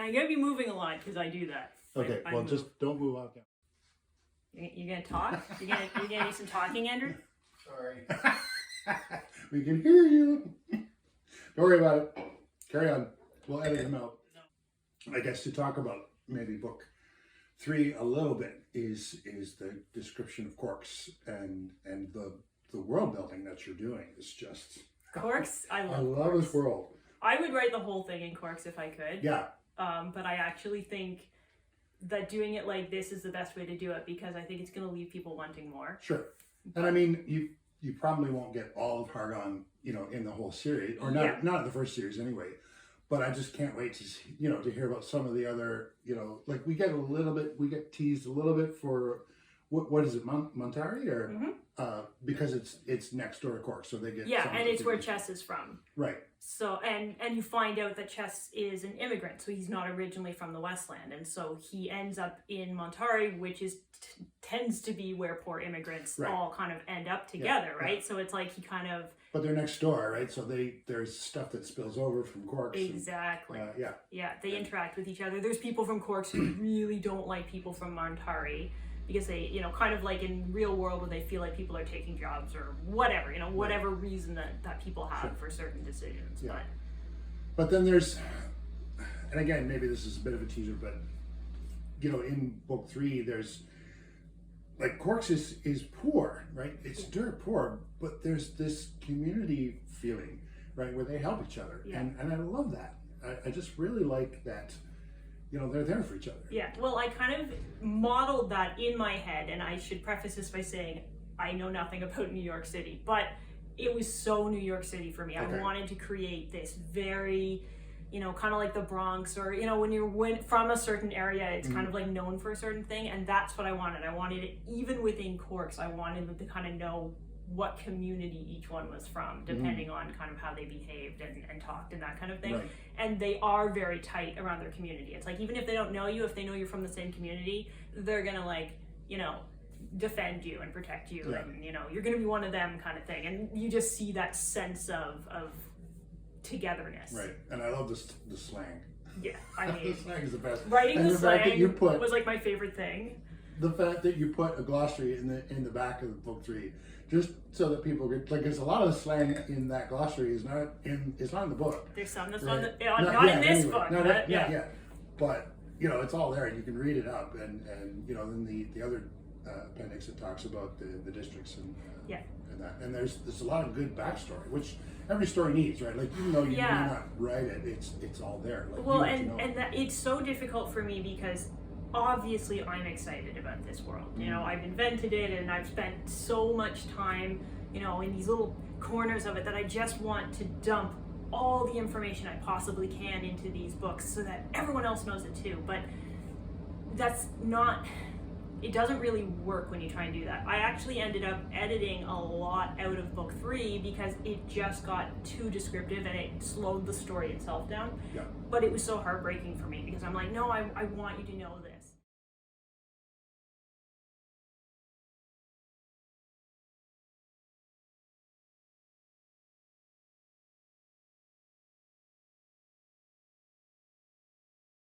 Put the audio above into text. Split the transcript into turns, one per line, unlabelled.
I'm gonna be moving a lot because I do that.
Okay, well, just don't move out.
You're gonna talk? You're gonna do some talking, Andrew?
Sorry.
We can hear you. Don't worry about it. Carry on. We'll edit him out. I guess to talk about maybe book 3 a little bit is the description of Corks and the world building that you're doing is just
Corks? I love
Corks. This world.
I would write the whole thing in Corks if I could.
Yeah.
But I actually think that doing it like this is the best way to do it because I think it's going to leave people wanting more.
Sure. And I mean, you probably won't get all of Hargon, in the whole series, or not the first series anyway. But I just can't wait to to hear about some of the other, like we get teased a little bit for what is it, Montari or because it's next door to Cork, so they get
and it's where Chess is from.
Right.
So and you find out that Chess is an immigrant, so he's not originally from the Westland, and so he ends up in Montari, which is tends to be where poor immigrants all kind of end up together, right? So it's like he kind of.
But they're next door, right? So there's stuff that spills over from Corks.
Exactly.
And,
they interact with each other. There's people from Corks who really don't like people from Montari because they, kind of like in real world where they feel like people are taking jobs or whatever, whatever reason that people have for certain decisions.
Yeah. But then there's, and again, maybe this is a bit of a teaser, but in book 3, there's like Corks is poor, right? It's dirt poor, but there's this community feeling, right, where they help each other, and I love that. I just really like that. They're there for each other. Yeah,
well, I kind of modeled that in my head, and I should preface this by saying I know nothing about New York City, but it was so New York City for me. I wanted to create this very, kind of like the Bronx, or, when you're from a certain area, it's kind of like known for a certain thing, and that's what I wanted. I wanted it, even within Corks, I wanted them to kind of know what community each one was from, depending on kind of how they behaved and talked and that kind of thing.
Right.
And they are very tight around their community. It's like, even if they don't know you, if they know you're from the same community, they're gonna defend you and protect you, and you're gonna be one of them kind of thing. And you just see that sense of togetherness.
Right, and I love the slang.
Yeah, I mean,
the slang is the best.
Writing
and
the slang
fact that you put,
was like my favorite thing.
The fact that you put a glossary in the back of book 3, just so that people get, like, because a lot of the slang in that glossary is not in the book.
There's some that's
right?
not in this book.
But it's all there, and you can read it up, and then the other appendix that talks about the districts and that, and there's a lot of good backstory, which every story needs, right? Like, even though you may not write it, it's all there. Like,
well, and that it's so difficult for me because obviously I'm excited about this world. I've invented it, and I've spent so much time, in these little corners of it that I just want to dump all the information I possibly can into these books so that everyone else knows it too. But it doesn't really work when you try and do that. I actually ended up editing a lot out of book 3 because it just got too descriptive and it slowed the story itself down.
Yeah.
But it was so heartbreaking for me because I'm like, no, I want you to know this.